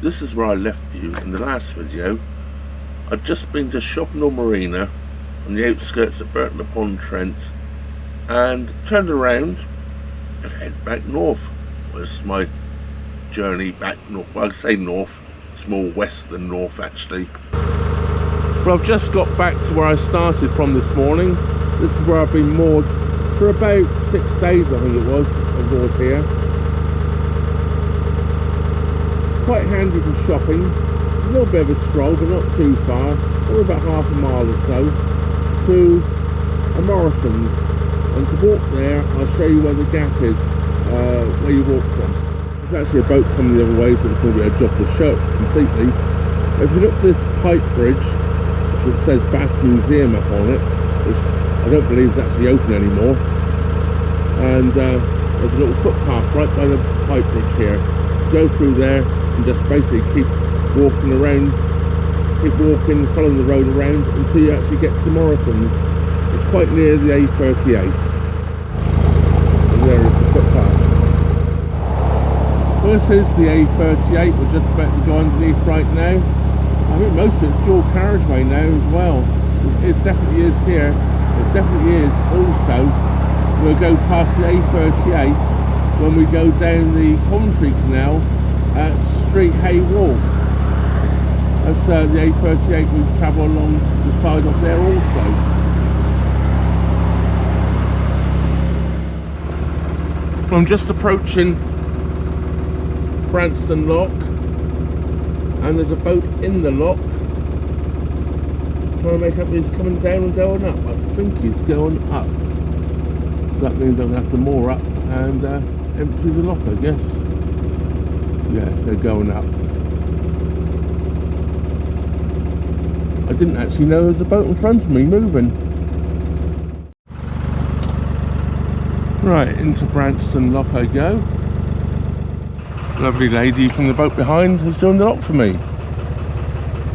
This is where I left you in the last video. I've just been to Bagnall Marina on the outskirts of Burton upon Trent and turned around and head back north. Well, this is my journey back north. Well, I say north, it's more west than north actually. Well, I've just got back to where I started from this morning. This is where I've been moored for about 6 days, I think it was, aboard here. Quite handy for shopping, a little bit of a stroll but not too far, only about half a mile or so to a Morrison's, and to walk there I'll show you where the gap is, where you walk from. There's actually a boat coming the other way, so it's going to be a job to show it completely. If you look for this pipe bridge, which says Bass Museum up on it, which I don't believe is actually open anymore, and there's a little footpath right by the pipe bridge here. Go through there and just basically keep walking around, follow the road around until you actually get to Morrison's. It's quite near the A38, and there is the footpath. Well, this is the A38, we're just about to go underneath right now. I think most of it's dual carriageway now as well. It definitely is here, it definitely is also. We'll go past the A38 when we go down the Coventry Canal at Street Hay Wharf. That's the A38 we travel along the side of there also. I'm just approaching Branston Lock, and there's a boat in the lock trying to make up he's coming down and going up. I think he's going up, so that means I'm going to have to moor up and empty the lock, I guess. Yeah, they're going up. I didn't actually know there was a boat in front of me moving. Right, into Branston Lock I go. Lovely lady from the boat behind is doing the lock for me.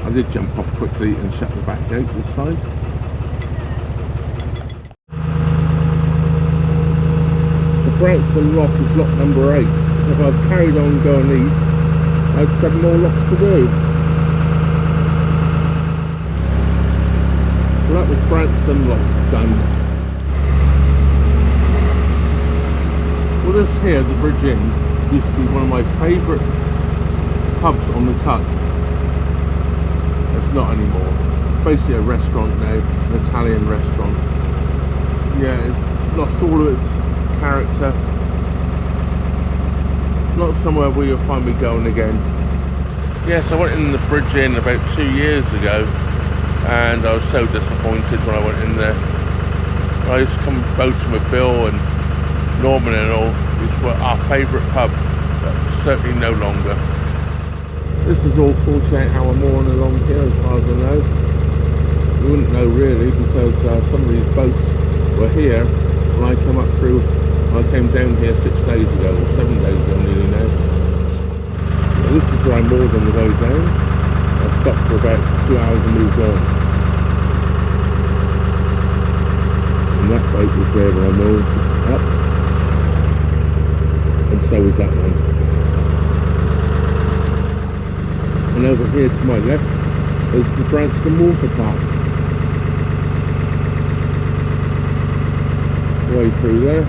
I did jump off quickly and shut the back gate this side. So Branston Lock is lock number 8. So if I'd carried on going east, I had 7 more locks to do. So that was Branston Lock done. Well, this here, the bridge in, used to be one of my favourite pubs on the cut. It's not anymore. It's basically a restaurant now, an Italian restaurant. Yeah, it's lost all of its character. Not somewhere where you'll find me going again. Yes, I went in the bridge in about 2 years ago, and I was so disappointed when I went in there. I used to come boating with Bill and Norman and all. These were our favourite pub, but certainly no longer. This is all 48-hour mooring along here as far as I know. You wouldn't know really, because some of these boats were here when I came up through. I came down here 6 days ago, or 7 days ago nearly now. Yeah, this is where I moored on the way down. I stopped for about 2 hours and moved on. And that boat was there when I moored up. And so was that one. And over here to my left is the Branston Water Park. Way through there.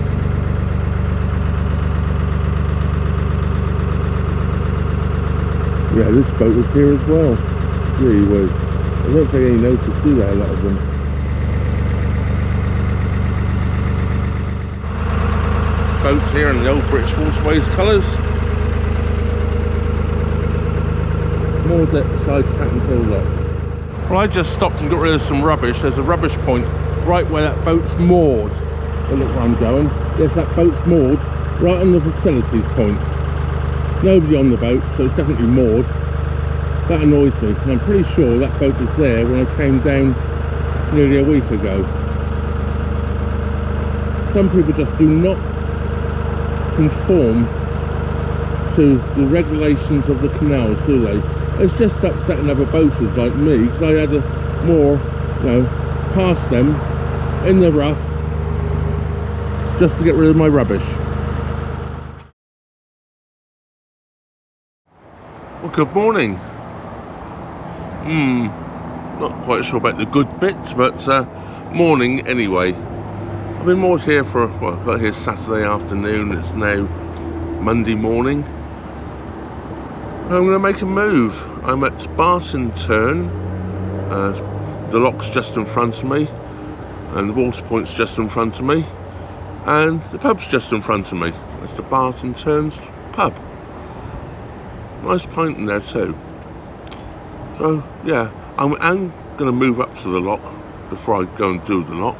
Yeah, this boat was here as well. Gee whiz. I don't take any notice, do they, a lot of them? Boats here in the old British Waterways colours. Moored beside Tatton Hill Lock. Well, I just stopped and got rid of some rubbish. There's a rubbish point right where that boat's moored. Oh, look where I'm going. Yes, that boat's moored right on the facilities point. Nobody on the boat, so it's definitely moored. That annoys me, and I'm pretty sure that boat was there when I came down nearly a week ago. Some people just do not conform to the regulations of the canals, do they? It's just upsetting other boaters like me, because I had to moor, past them in the rough just to get rid of my rubbish. Good morning. Not quite sure about the good bits, but morning anyway. I've been moored here for, well, I got here Saturday afternoon. It's now Monday morning. I'm going to make a move. I'm at Barton Turn. The lock's just in front of me, and the water point's just in front of me, and the pub's just in front of me. That's the Barton Turns pub. Nice pint in there too. So yeah, I'm going to move up to the lock before I go and do the lock.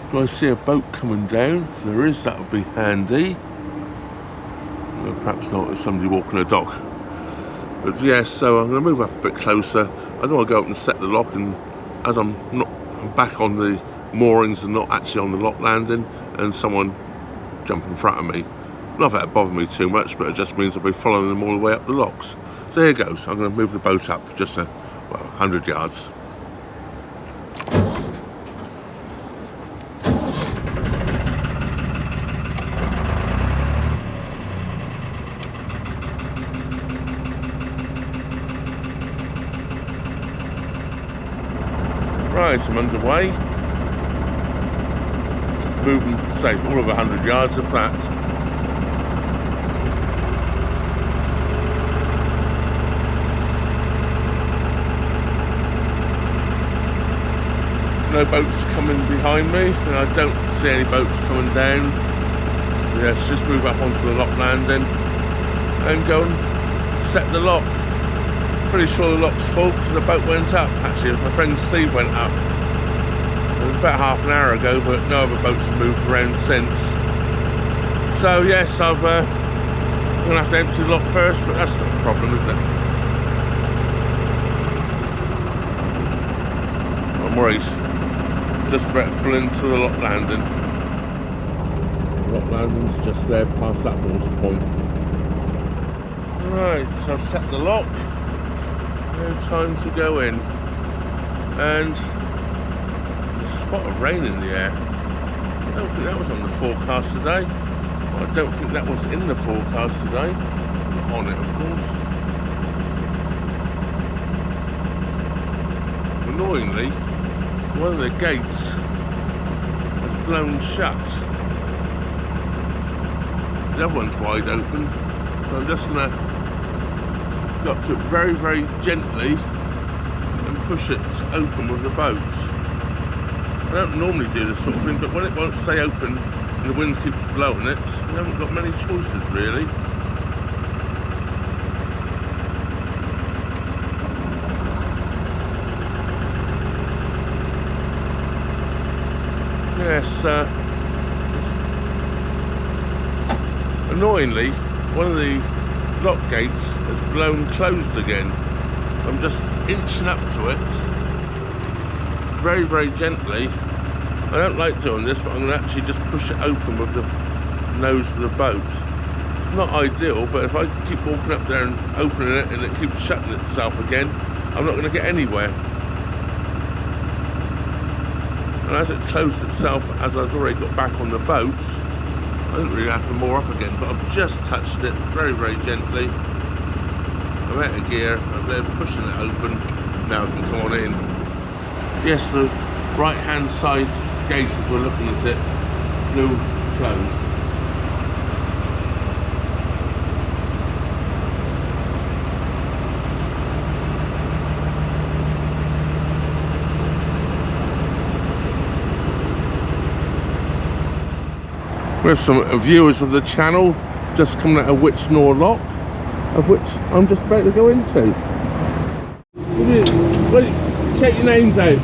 If I see a boat coming down, if there is, that would be handy. Well, perhaps not, if somebody walking a dog. But yes, so I'm going to move up a bit closer. I don't want to go up and set the lock, and as I'm back on the moorings and not actually on the lock landing, and someone jump in front of me. Not that it bothered me too much, but it just means I'll be following them all the way up the locks. So here goes. I'm going to move the boat up just 100 yards. Right, I'm underway. Moving, say, all of 100 yards of that. No boats coming behind me, and I don't see any boats coming down. Yes, just move up onto the lock landing and go and set the lock. Pretty sure the lock's full because the boat went up. Actually, my friend Steve went up. It was about half an hour ago, but no other boats have moved around since. So yes, I'm going to have to empty the lock first, but that's not a problem, is it? I'm worried. Just about to pull into the lock landing. The lock landing's just there past that water point. Right, so I've set the lock. No time to go in. And there's a spot of rain in the air. I don't think that was on the forecast today. Well, I don't think that was in the forecast today. Not on it, of course. Annoyingly, one of the gates has blown shut. The other one's wide open, so I'm just going to go up to it very, very gently and push it open with the boat. I don't normally do this sort of thing, but when it won't stay open and the wind keeps blowing it, you haven't got many choices really. Yes, annoyingly, one of the lock gates has blown closed again. I'm just inching up to it, very, very gently. I don't like doing this, but I'm going to actually just push it open with the nose of the boat. It's not ideal, but if I keep walking up there and opening it and it keeps shutting itself again, I'm not going to get anywhere. And as it closed itself, as I've already got back on the boat, I didn't really have to moor up again, but I've just touched it very, very gently. I'm out of gear, I'm there pushing it open, now I can come on in. Yes, the right hand side gate as we're looking at it, blew closed. We have some viewers of the channel just coming out of Bagnall Lock, of which I'm just about to go into. Check your names out. It's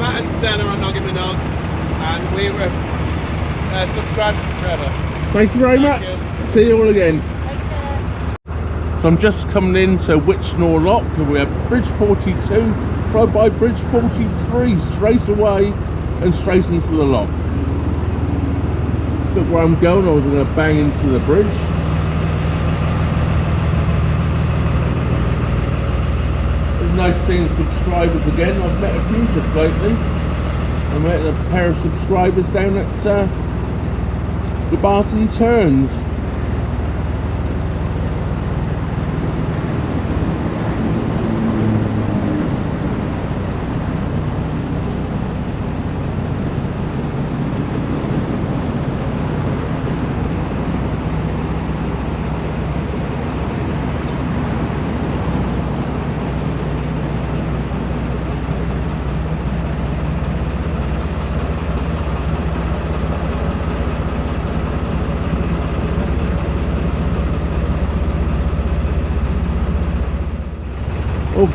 Matt and Stella on Noggin Nog, and we were subscribed to Trevor. Thank you very much. See you all again. So I'm just coming into Bagnall Lock, and we have Bridge 42 followed by Bridge 43 straight away and straight into the lock. Look where I'm going, I was going to bang into the bridge. It's nice seeing subscribers again. I've met a few just lately. I met a pair of subscribers down at the Barton Turns.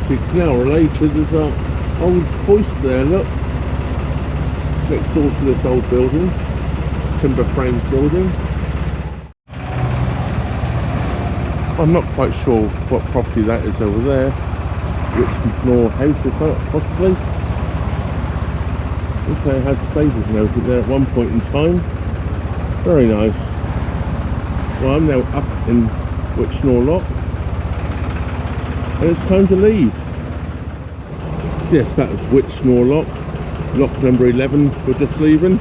actually canal related. There's an old hoist there, look, next door to this old building, timber framed building. I'm not quite sure what property that is over there. Whitnor House or something, possibly. Looks like it had stables and everything there at one point in time. Very nice. Well, I'm now up in Bagnall Lock, and it's time to leave. So yes, that was Bagnall Lock, lock number 11. We're just leaving,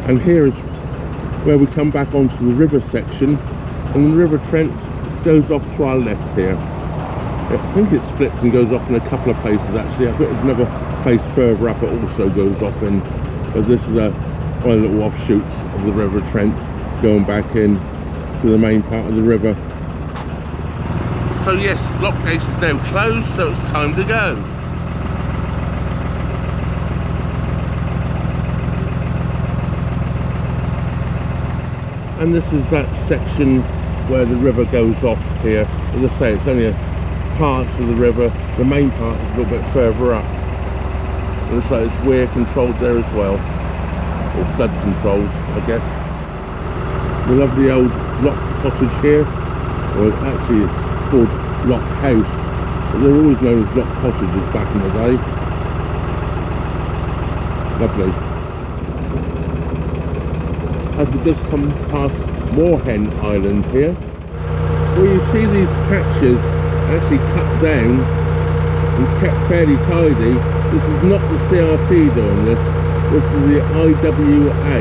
and here is where we come back onto the river section, and the River Trent goes off to our left here. I think it splits and goes off in a couple of places actually. I think there's another place further up it also goes off in, but this is one of the little offshoots of the River Trent going back in to the main part of the river. So yes, lock gate is now closed, so it's time to go. And this is that section where the river goes off here. As I say, it's only parts of the river. The main part is a little bit further up. And so it's weir controlled there as well, or flood controls, I guess. The lovely old Lock cottage here, or actually it's called Lock House, but they were always known as Lock cottages back in the day. Lovely. As we just come past Moorhen Island here, where you see these patches actually cut down and kept fairly tidy. This is not the CRT doing this. This is the IWA,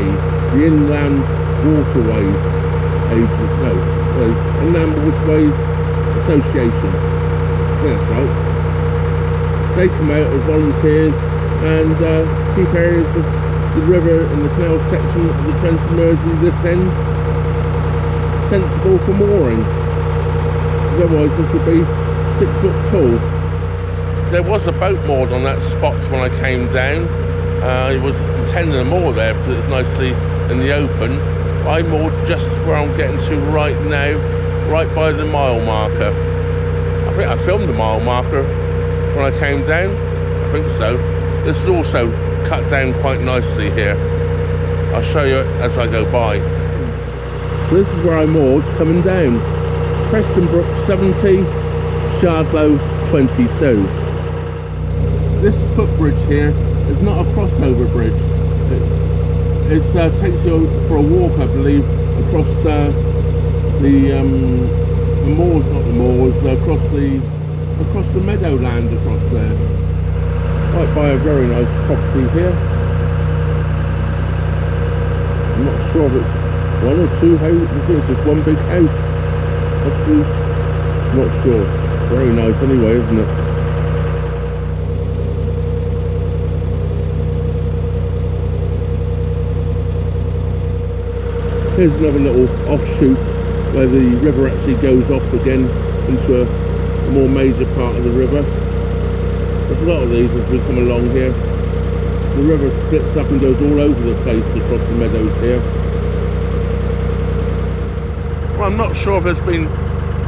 the Inland Waterways Agent, Inland Waterways Association. I think that's right. They come out as volunteers and keep areas of the river and the canal section of the Trent and Mersey this end sensible for mooring. Otherwise this would be 6 foot tall. There was a boat moored on that spot when I came down. I was intending to moor there because it's nicely in the open. I moored just where I'm getting to right now, right by the mile marker. I think I filmed the mile marker when I came down. I think so. This is also cut down quite nicely here. I'll show you as I go by. So this is where I moored coming down. Prestonbrook 70, Shardlow 22. This footbridge here is not a crossover bridge. It takes you for a walk, I believe, across the moors, not the moors, across the meadowland across there. Right by a very nice property here. I'm not sure if it's one or two houses. I think it's just one big house. Possibly. Not sure. Very nice anyway, isn't it? Here's another little offshoot where the river actually goes off again into a more major part of the river. There's a lot of these as we come along here. The river splits up and goes all over the place across the meadows here. Well, I'm not sure if there's been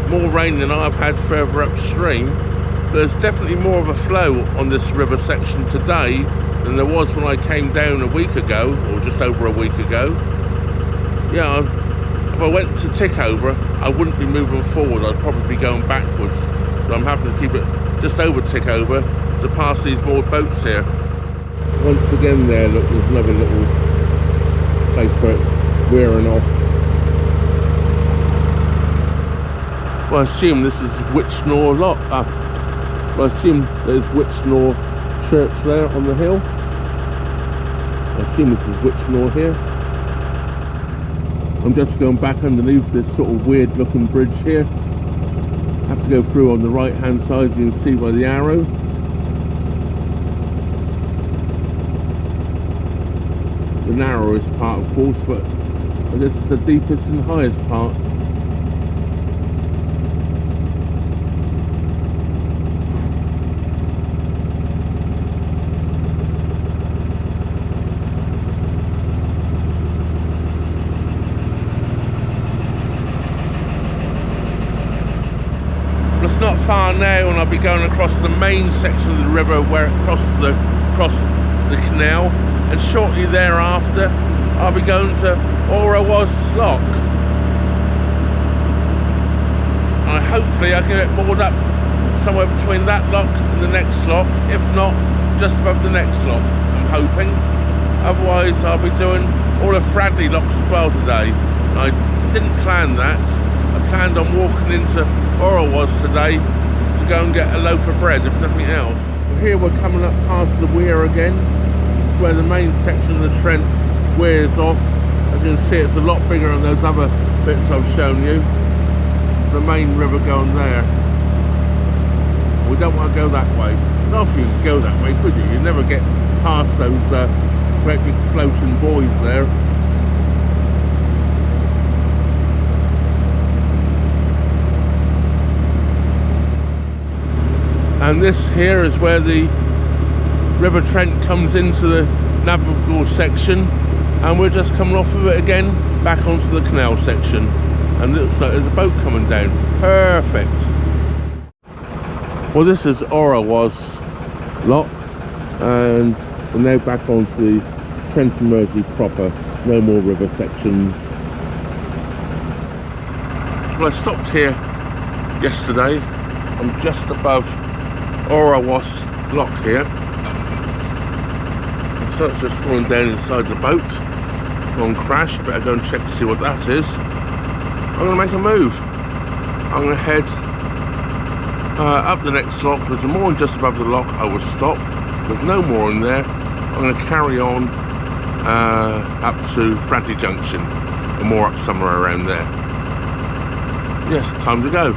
more rain than I've had further upstream, but there's definitely more of a flow on this river section today than there was when I came down a week ago, or just over a week ago. Yeah, if I went to tick over, I wouldn't be moving forward, I'd probably be going backwards. So I'm happy to keep it just over tick over to pass these moored boats here. Once again there, look, there's another little place where it's wearing off. Well, I assume this is Bagnall Lock. Well, I assume there's Bagnall Church there on the hill. I assume this is Bagnall here. I'm just going back underneath this sort of weird looking bridge here. I have to go through on the right hand side. You can see by the arrow. The narrowest part, of course, but this is the deepest and highest part. It's not far now and on, I'll be going across the main section of the river where it crosses the canal, and shortly thereafter I'll be going to Olas Lock. And hopefully I can get moored up somewhere between that lock and the next lock, if not just above the next lock, I'm hoping. Otherwise I'll be doing all the Fradley locks as well today. And I didn't plan that. I planned on walking into Alrewas today to go and get a loaf of bread, if nothing else. Here we're coming up past the weir again. It's where the main section of the Trent wears off. As you can see, it's a lot bigger than those other bits I've shown you. It's the main river going there. We don't want to go that way. Not if you could go that way, could you? You'd never get past those great big floating buoys there. And this here is where the River Trent comes into the Narrowboat section, and we're just coming off of it again back onto the canal section, and it looks like there's a boat coming down. Perfect. Well, this is Alrewas Lock, and we're now back onto the Trent and Mersey proper, no more river sections. Well, I stopped here yesterday. I'm just above Alrewas Lock here. So it's just falling down inside the boat. Gone crash. Better go and check to see what that is. I'm going to make a move. I'm going to head up the next lock. There's a mooring just above the lock. I will stop. There's no mooring there. I'm going to carry on up to Fradley Junction, or more up somewhere around there. Yes, time to go.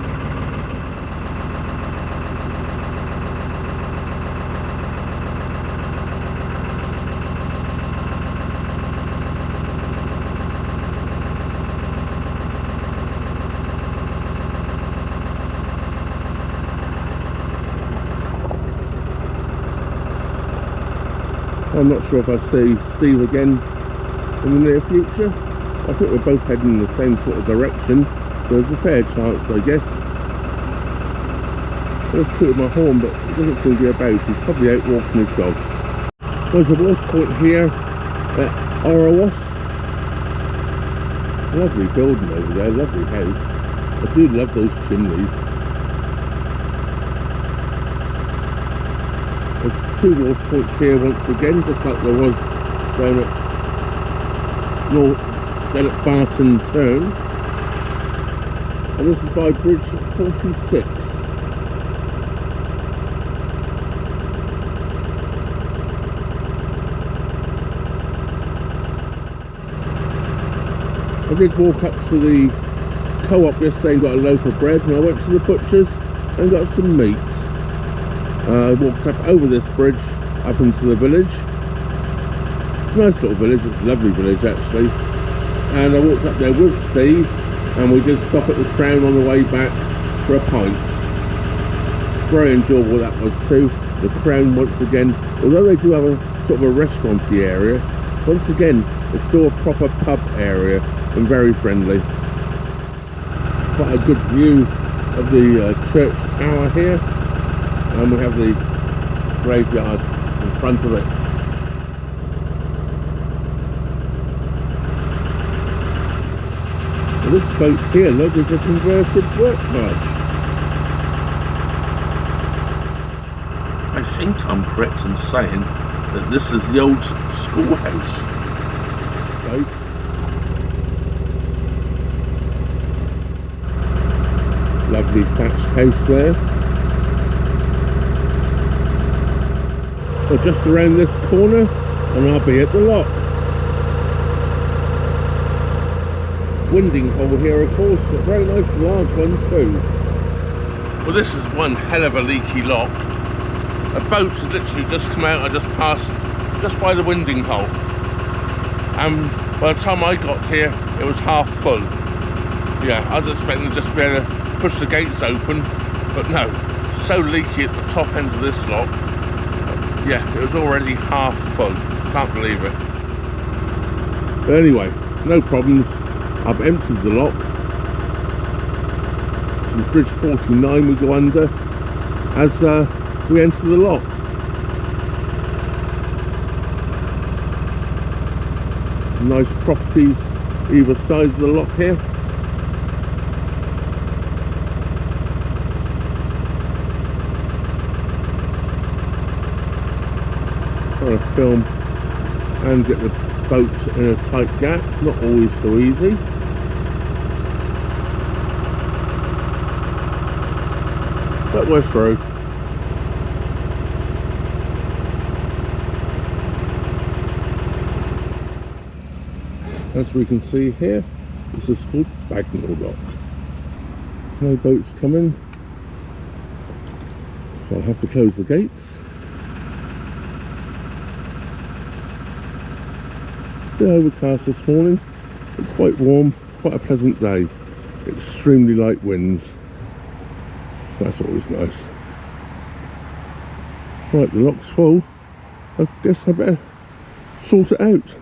I'm not sure if I see Steve again in the near future. I think we're both heading in the same sort of direction, so there's a fair chance, I guess. I just tooted my horn, but he doesn't seem to be about. He's probably out walking his dog. There's a water point here at Alrewas. Lovely building over there, lovely house. I do love those chimneys. There's two water points here once again, just like there was down at Burton turn. And this is by bridge 46. I did walk up to the co-op yesterday and got a loaf of bread, and I went to the butcher's and got some meat. I walked up over this bridge up into the village. It's a nice little village, it's a lovely village actually. And I walked up there with Steve, and we did stop at the Crown on the way back for a pint. Very enjoyable that was too. The Crown once again, although they do have a sort of a restauranty area, once again it's still a proper pub area and very friendly. Quite a good view of the church tower here. And we have the graveyard in front of it. Well, this boat here, look, is a converted work barge. I think I'm correct in saying that this is the old schoolhouse. This boat. Lovely thatched house there. Well, just around this corner and I'll be at the lock. Winding hole here, of course, a very nice large one too. Well, this is one hell of a leaky lock. A boat had literally just come out. I just passed just by the winding hole, and by the time I got here it was half full. Yeah, I was expecting to just be able to push the gates open, but no, so leaky at the top end of this lock. Yeah, it was already half full. Can't believe it. But anyway, no problems. I've emptied the lock. This is bridge 49 we go under. as we enter the lock. Nice properties either side of the lock here. Trying to film and get the boat in a tight gap, not always so easy. But we're through. As we can see here, this is called Bagnall Lock. No boats coming, so I'll have to close the gates. Bit overcast this morning, but quite warm, quite a pleasant day. Extremely light winds. That's always nice. Right, the lock's full. I guess I better sort it out.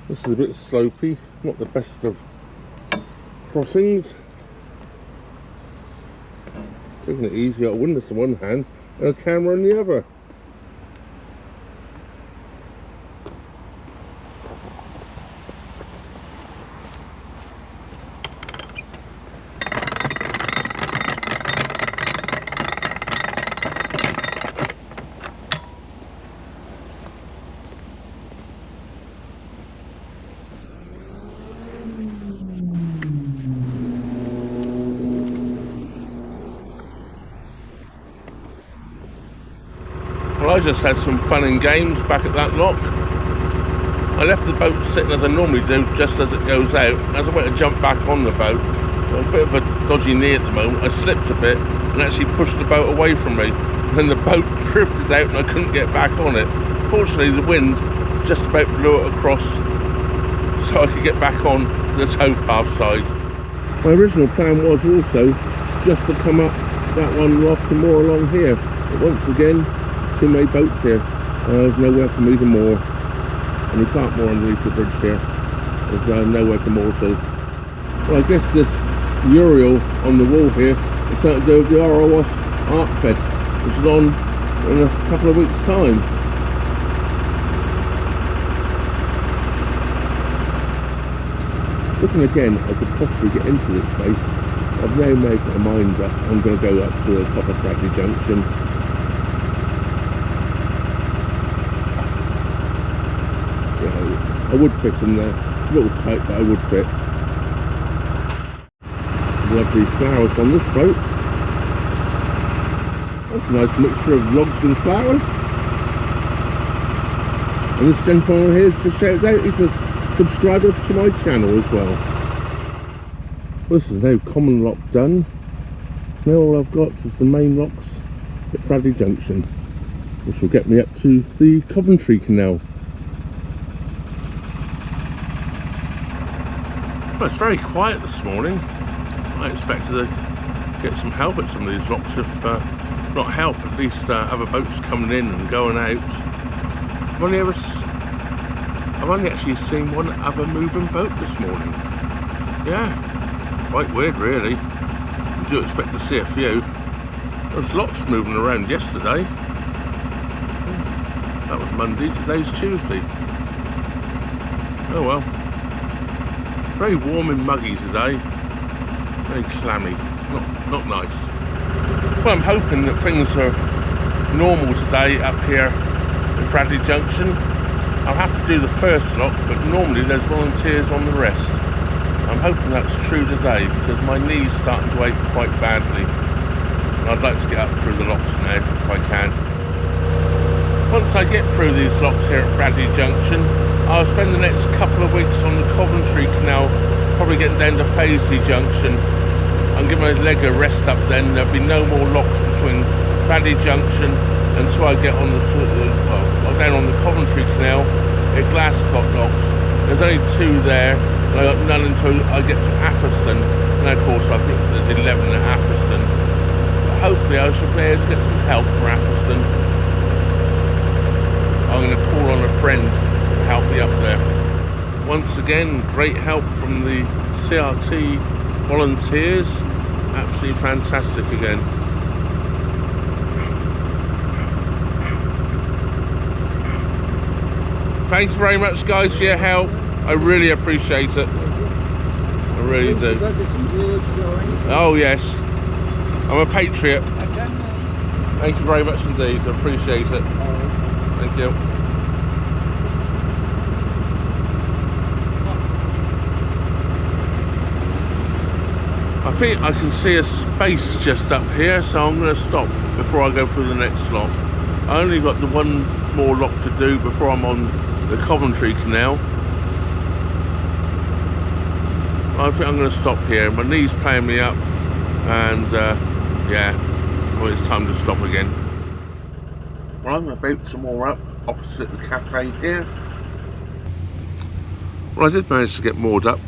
This is a bit slopey, not the best of crossings. Taking it easy, got a windlass in one hand and a camera in the other. Well, I just had some fun and games back at that lock. I left the boat sitting as I normally do, just as it goes out. As I went to jump back on the boat, a bit of a dodgy knee at the moment, I slipped a bit and actually pushed the boat away from me. And the boat drifted out and I couldn't get back on it. Fortunately, the wind just about blew it across so I could get back on the towpath side. My original plan was also just to come up that one lock and moor along here. But once again, too many boats here. There's nowhere for me to moor, and you can't moor underneath the bridge here. There's nowhere to moor to. Well, I guess this mural on the wall here is something to do with the Alrewas Art Fest, which is on in a couple of weeks' time. Looking again, I could possibly get into this space. I've now made my mind up. I'm going to go up to the top of Fradley Junction. I would fit in there. It's a little tight, but I would fit. Lovely flowers on this boat. That's a nice mixture of logs and flowers. And this gentleman here has just shouted out, he's a subscriber to my channel as well. Well, this is now common lock done. Now all I've got is the main locks at Fradley Junction, which will get me up to the Coventry Canal. Well, it's very quiet this morning. I expected to get some help at some of these locks, if not help, at least other boats coming in and going out. I've only actually seen one other moving boat this morning. Yeah, quite weird really. You do expect to see a few. There was lots moving around yesterday. That was Monday, today's Tuesday. Oh well. Very warm and muggy today, very clammy, not nice. Well, I'm hoping that things are normal today up here in Fradley Junction. I'll have to do the first lock, but normally there's volunteers on the rest. I'm hoping that's true today because my knee's starting to ache quite badly. And I'd like to get up through the locks now if I can. Once I get through these locks here at Fradley Junction, I'll spend the next couple of weeks on the Coventry Canal, probably getting down to Fradley Junction. I'm giving my leg a rest up then. There'll be no more locks between Fradley Junction until I get on down on the Coventry Canal at Glasscott locks. There's only 2 there, and I got none until I get to Atherstone. And of course I think there's 11 at Atherstone. hopefully I should be able to get some help for Atherstone. I'm going to call on a friend to help me up there. Once again, great help from the CRT volunteers. Absolutely fantastic again. Thank you very much, guys, for your help. I really appreciate it. I really do. Oh yes, I'm a patriot. Thank you very much indeed. I appreciate it. Thank you. I think I can see a space just up here, so I'm going to stop before I go through the next lock. I only got the one more lock to do before I'm on the Coventry Canal. I think I'm going to stop here. My knee's playing me up, and yeah, well, it's time to stop again. Well, I'm going to boat some more up opposite the cafe here. Well, I did manage to get moored up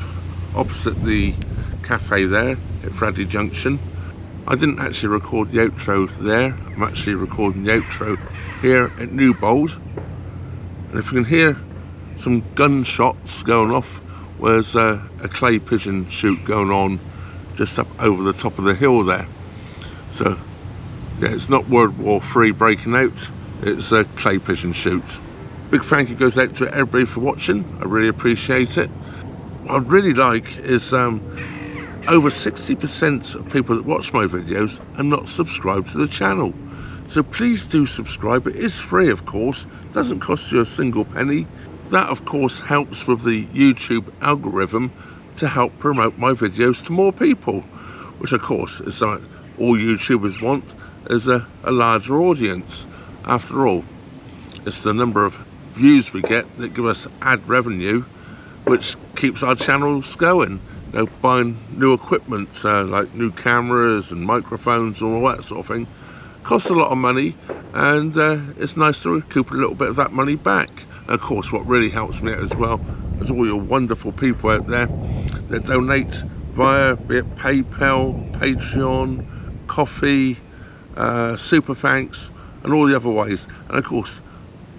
opposite the cafe there at Fradley Junction. I didn't actually record the outro there. I'm actually recording the outro here at Newbold. And if you can hear some gunshots going off, there's a clay pigeon shoot going on just up over the top of the hill there. So yeah, it's not World War III breaking out, it's a clay pigeon shoot. Big thank you goes out to everybody for watching. I really appreciate it. What I'd really like is over 60% of people that watch my videos are not subscribed to the channel. So please do subscribe. It is free, of course. It doesn't cost you a single penny. That, of course, helps with the YouTube algorithm to help promote my videos to more people, which, of course, is something all YouTubers want, is a larger audience. After all, it's the number of views we get that give us ad revenue, which keeps our channels going. You know, buying new equipment like new cameras and microphones and all that sort of thing costs a lot of money, and it's nice to recoup a little bit of that money back. And of course, what really helps me out as well is all your wonderful people out there that donate via be it PayPal, Patreon, Coffee, Super Thanks, and all the other ways. And of course,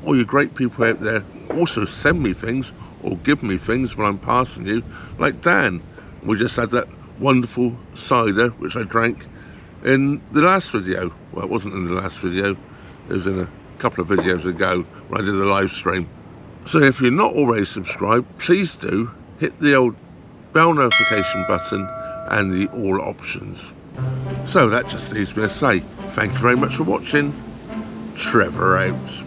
all you great people out there also send me things or give me things when I'm passing you, like Dan. We just had that wonderful cider which I drank in the last video. Well, it wasn't in the last video, it was in a couple of videos ago when I did the live stream. So if you're not already subscribed, please do hit the old bell notification button and the all options. So that just leaves me to say thank you very much for watching. Trevor out.